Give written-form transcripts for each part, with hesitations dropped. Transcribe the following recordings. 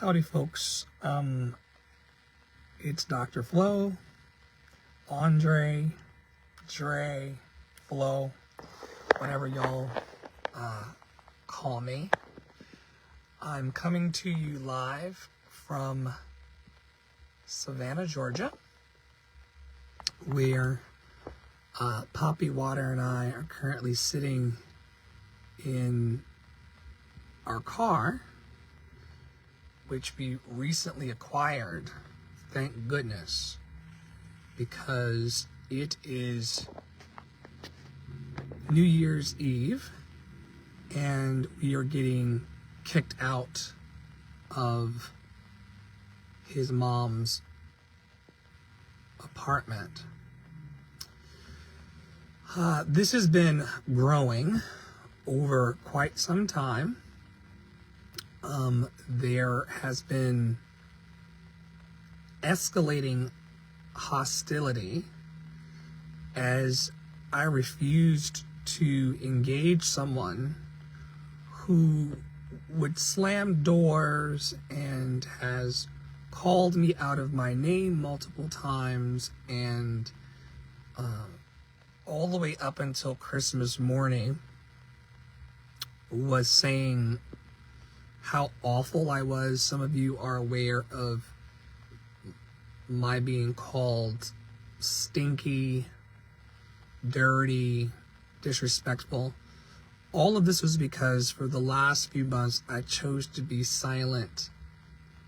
Howdy, folks. It's Dr. Flo, Andre, Dre, Flo, whatever y'all call me. I'm coming to you live from Savannah, Georgia, where Poppy Water and I are currently sitting in our car, which we recently acquired, thank goodness, because it is New Year's Eve and we are getting kicked out of his mom's apartment. This has been growing over quite some time. There has been escalating hostility as I refused to engage someone who would slam doors and has called me out of my name multiple times, and all the way up until Christmas morning was saying how awful I was. Some of you are aware of my being called stinky, dirty, disrespectful. All of this was because for the last few months I chose to be silent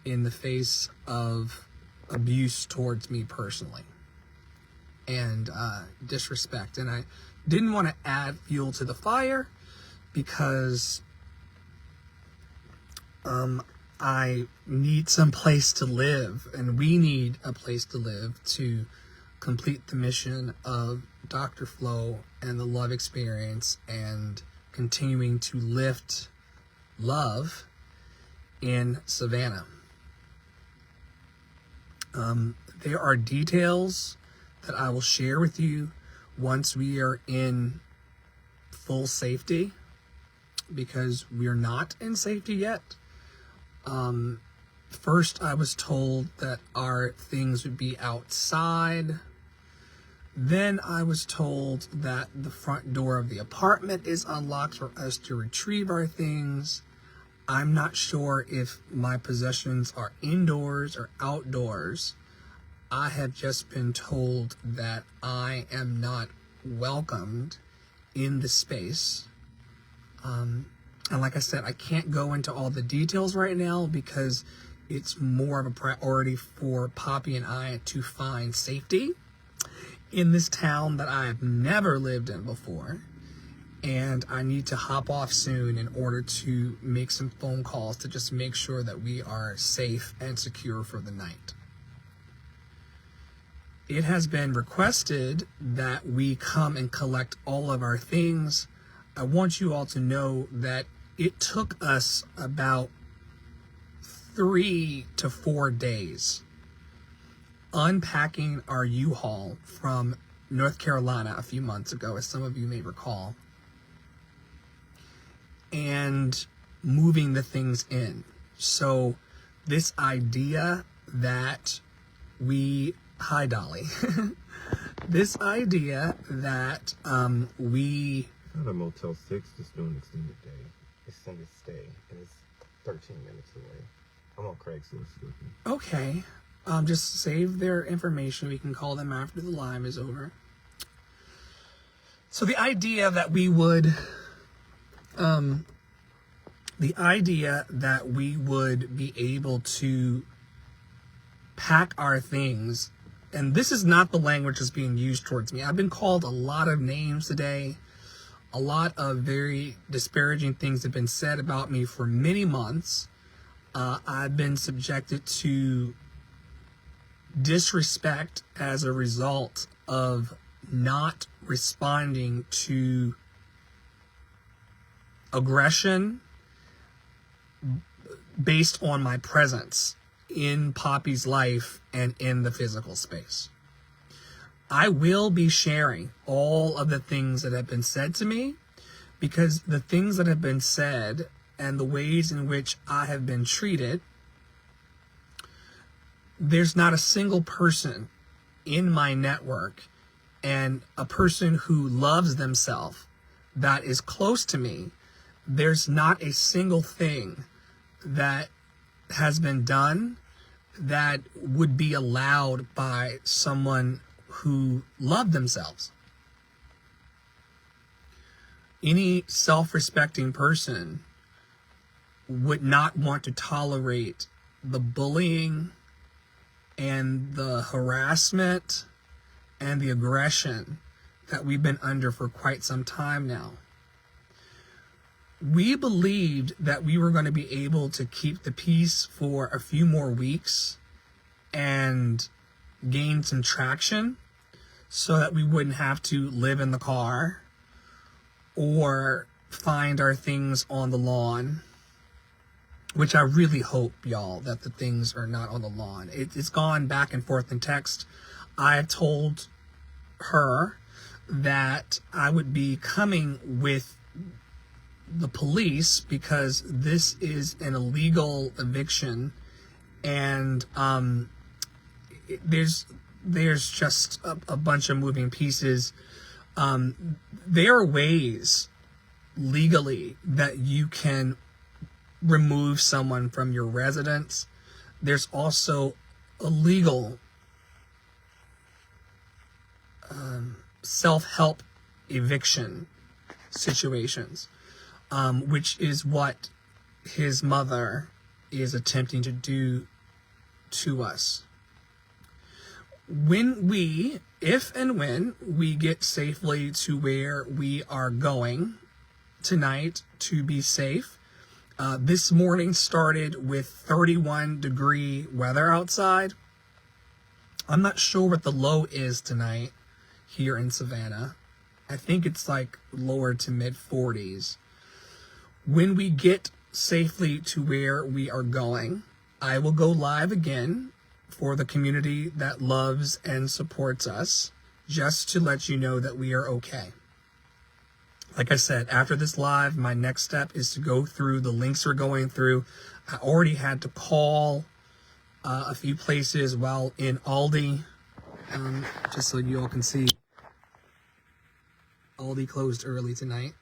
in the face of abuse towards me personally and disrespect. And I didn't want to add fuel to the fire because I need some place to live, and we need a place to live to complete the mission of Dr. Flo and the love experience and continuing to lift love in Savannah. There are details that I will share with you once we are in full safety, because we are not in safety yet. First I was told that our things would be outside. Then I was told that the front door of the apartment is unlocked for us to retrieve our things. I'm not sure if my possessions are indoors or outdoors. I have just been told that I am not welcomed in the space. And like I said, I can't go into all the details right now because it's more of a priority for Poppy and I to find safety in this town that I have never lived in before. And I need to hop off soon in order to make some phone calls to just make sure that we are safe and secure for the night. It has been requested that we come and collect all of our things. I want you all to know that it took us about 3 to 4 days unpacking our U-Haul from North Carolina a few months ago, as some of you may recall, and moving the things in. So this idea that hi Dolly, this idea that we at a Motel 6 just doing extended stay, and it's 13 minutes away. I'm on Craigslist looking. Okay. Just save their information. We can call them after the live is over. So the idea that we would be able to pack our things, and this is not the language that's being used towards me. I've been called a lot of names today. A lot of very disparaging things have been said about me for many months. I've been subjected to disrespect as a result of not responding to aggression based on my presence in Poppy's life and in the physical space. I will be sharing all of the things that have been said to me, because the things that have been said and the ways in which I have been treated there's not a single person in my network and a person who loves themselves that is close to me. There's not a single thing that has been done that would be allowed by someone who loved themselves. Any self-respecting person would not want to tolerate the bullying and the harassment and the aggression that we've been under for quite some time now. We believed that we were going to be able to keep the peace for a few more weeks and gain some traction so that we wouldn't have to live in the car or find our things on the lawn, which I really hope, y'all, that the things are not on the lawn. It's gone back and forth in text. I told her that I would be coming with the police because this is an illegal eviction, and there's just a bunch of moving pieces. There are ways legally that you can remove someone from your residence. There's also illegal self-help eviction situations, which is what his mother is attempting to do to us. If and when we get safely to where we are going tonight to be safe, this morning started with 31-degree weather outside. I'm not sure what the low is tonight here in Savannah. I think it's like lower to mid 40s. When we get safely to where we are going, I will go live again for the community that loves and supports us, just to let you know that we are okay. Like I said, after this live, my next step is to go through the links we're going through. I already had to call a few places while in Aldi, just so you all can see. Aldi closed early tonight.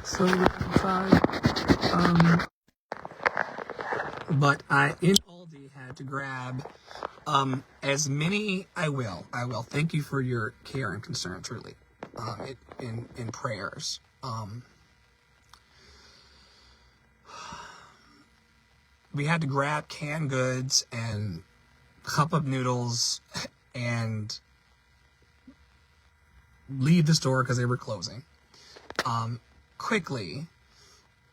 So outside. But I, in Aldi, had to grab as many. I will. Thank you for your care and concern, truly, in prayers. We had to grab canned goods and cup of noodles and leave the store because they were closing quickly.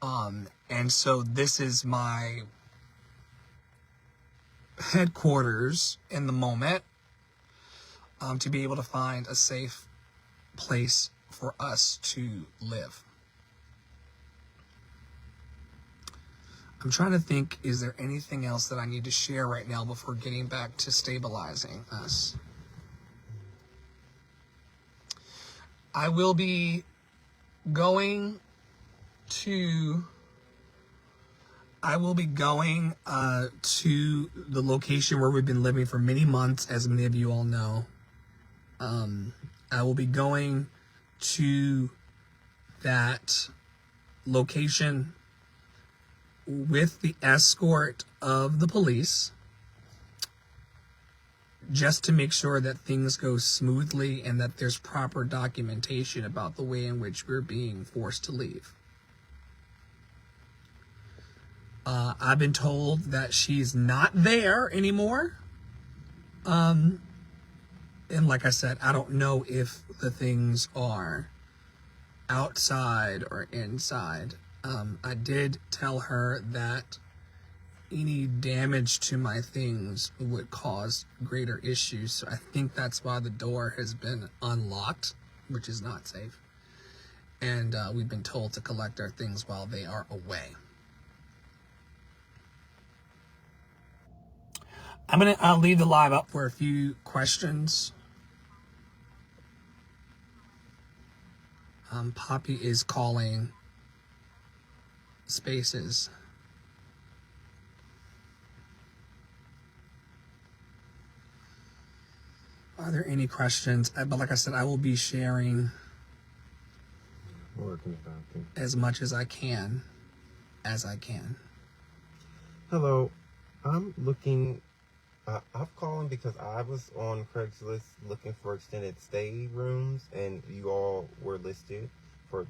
And so this is my headquarters in the moment, to be able to find a safe place for us to live. I'm trying to think, is there anything else that I need to share right now before getting back to stabilizing us? I will be going to the location where we've been living for many months, as many of you all know. I will be going to that location with the escort of the police, just to make sure that things go smoothly and that there's proper documentation about the way in which we're being forced to leave. I've been told that she's not there anymore. And like I said, I don't know if the things are outside or inside. I did tell her that any damage to my things would cause greater issues. So I think that's why the door has been unlocked, which is not safe. And we've been told to collect our things while they are away. I'll leave the live up for a few questions. Poppy is calling Spaces. Are there any questions? But like I said, I will be sharing Working about them. as much as I can. Hello, I'm looking. I'm calling because I was on Craigslist looking for extended stay rooms, and you all were listed for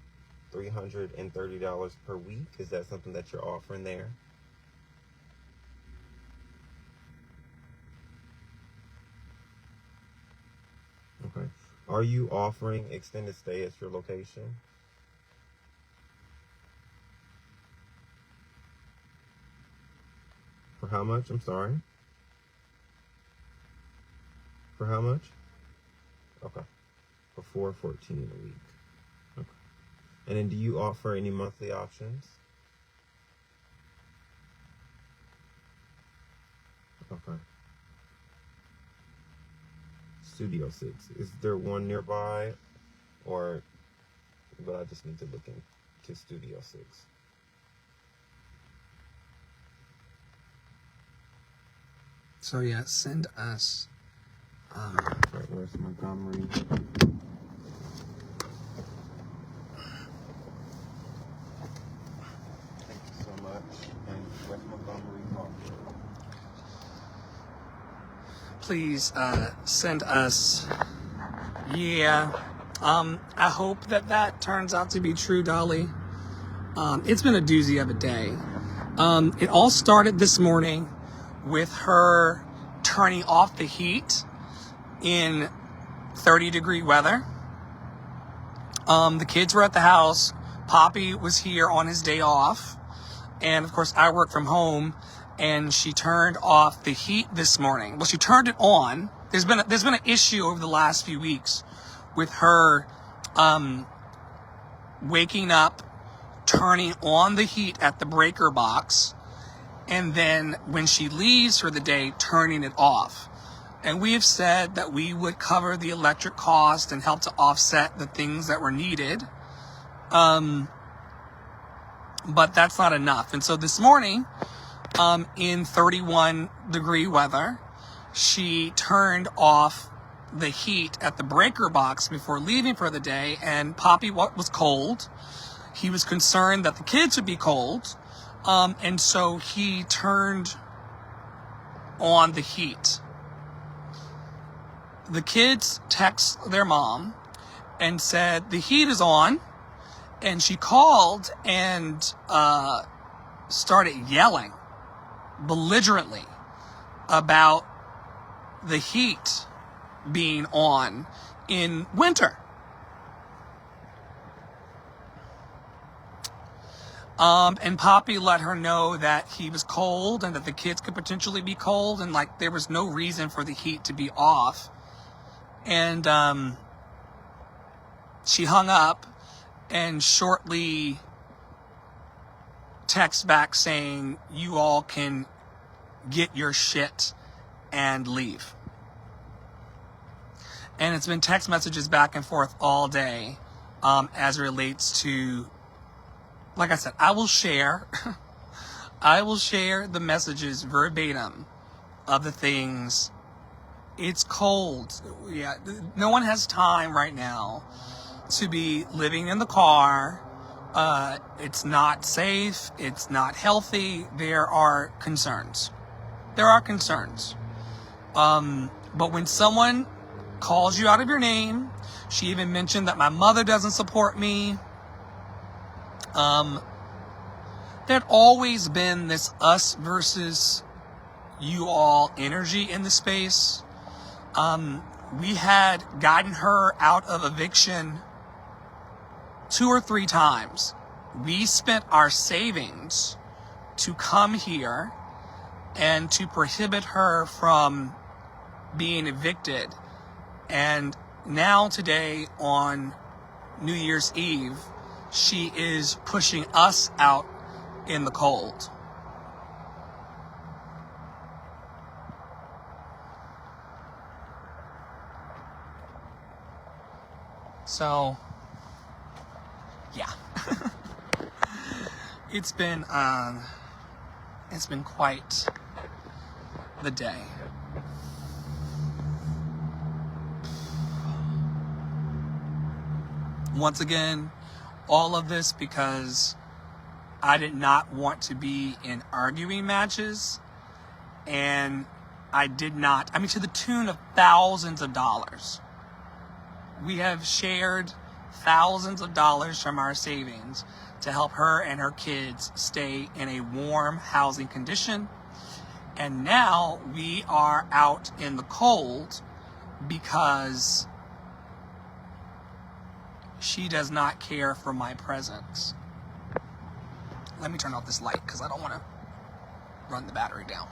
$330 per week. Is that something that you're offering there? Okay. Are you offering extended stay at your location? For how much? I'm sorry. For how much? Okay. For $414 a week. Okay. And then do you offer any monthly options? Okay. Studio 6. Is there one nearby? Or, but I just need to look into Studio 6. So yeah, send us. Right, where's Montgomery? Thank you so much. And where's Montgomery Park? Please send us. Yeah. I hope that turns out to be true, Dolly. It's been a doozy of a day. It all started this morning with her turning off the heat in 30-degree weather. The kids were at the house. Poppy was here on his day off. And of course I work from home, and she turned off the heat this morning. Well, she turned it on. There's been an issue over the last few weeks with her waking up, turning on the heat at the breaker box, and then when she leaves for the day, turning it off. And we have said that we would cover the electric cost and help to offset the things that were needed. But that's not enough. And so this morning, in 31-degree weather, she turned off the heat at the breaker box before leaving for the day, and Poppy was cold. He was concerned that the kids would be cold, and so he turned on the heat. The kids text their mom and said the heat is on, and she called and started yelling belligerently about the heat being on in winter. And Poppy let her know that he was cold and that the kids could potentially be cold, and like there was no reason for the heat to be off. And she hung up and shortly text back saying, "You all can get your shit and leave." And it's been text messages back and forth all day as it relates to, like I said, I will share the messages verbatim of the things. It's cold. Yeah, no one has time right now to be living in the car. It's not safe. It's not healthy. There are concerns. But when someone calls you out of your name, she even mentioned that my mother doesn't support me. There'd always been this us versus you all energy in the space. We had gotten her out of eviction 2 or 3 times. We spent our savings to come here and to prohibit her from being evicted. And now today on New Year's Eve, she is pushing us out in the cold. So, yeah. It's been quite the day. Once again, all of this because I did not want to be in arguing matches, and I did not, I mean, to the tune of thousands of dollars. We have shared thousands of dollars from our savings to help her and her kids stay in a warm housing condition. And now we are out in the cold because she does not care for my presence. Let me turn off this light because I don't want to run the battery down.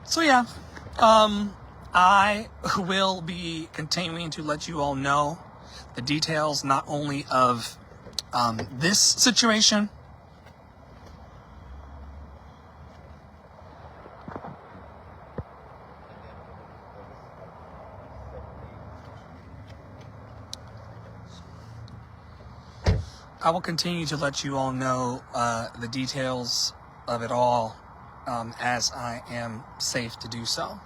So yeah, I will be continuing to let you all know the details not only of this situation, I will continue to let you all know the details of it all as I am safe to do so.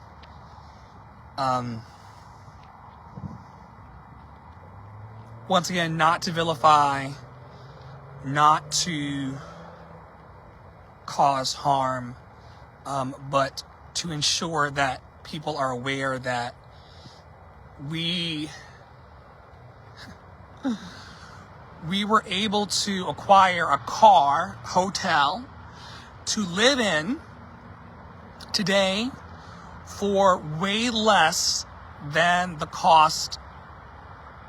Once again, not to vilify, not to cause harm, but to ensure that people are aware that we were able to acquire a car, hotel, to live in today for way less than the cost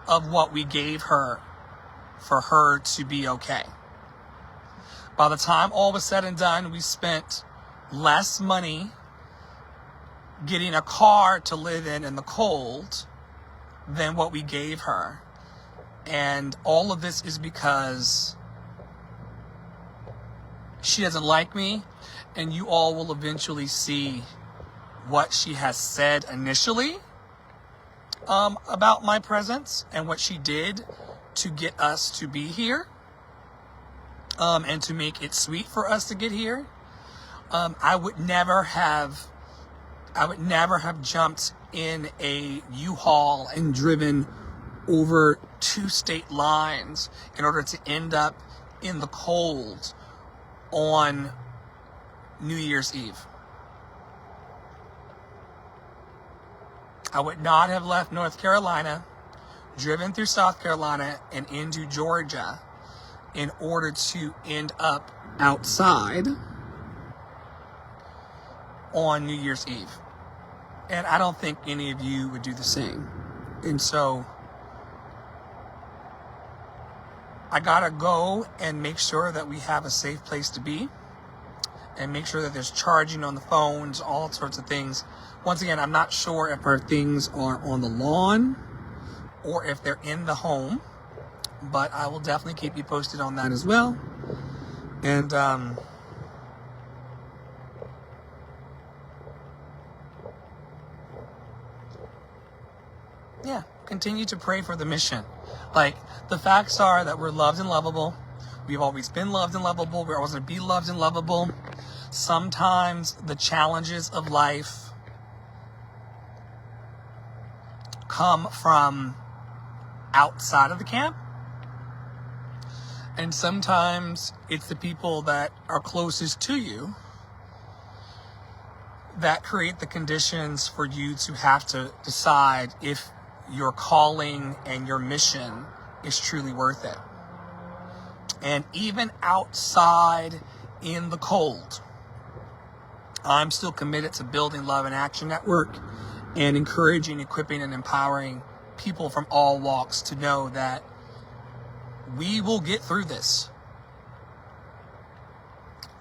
of what we gave her for her to be okay. By the time all was said and done, we spent less money getting a car to live in the cold than what we gave her. And all of this is because she doesn't like me, and you all will eventually see what she has said initially about my presence and what she did to get us to be here, and to make it sweet for us to get here. I would never have jumped in a U-Haul and driven over 2 state lines in order to end up in the cold on New Year's Eve. I would not have left North Carolina, driven through South Carolina and into Georgia in order to end up outside on New Year's Eve. And I don't think any of you would do the same. And so I gotta go and make sure that we have a safe place to be, and make sure that there's charging on the phones, all sorts of things. Once again, I'm not sure if our things are on the lawn or if they're in the home, but I will definitely keep you posted on that as well. And yeah, continue to pray for the mission. Like, the facts are that we're loved and lovable. We've always been loved and lovable. We're always going to be loved and lovable. Sometimes the challenges of life come from outside of the camp. And sometimes it's the people that are closest to you that create the conditions for you to have to decide if your calling and your mission is truly worth it. And even outside in the cold, I'm still committed to building Love in Action Network and encouraging, equipping, and empowering people from all walks to know that we will get through this.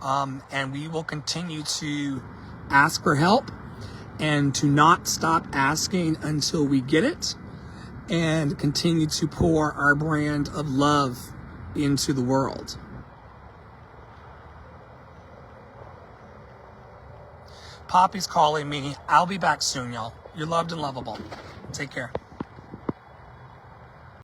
And we will continue to ask for help and to not stop asking until we get it, and continue to pour our brand of love into the world. Poppy's calling me. I'll be back soon, y'all. You're loved and lovable. Take care.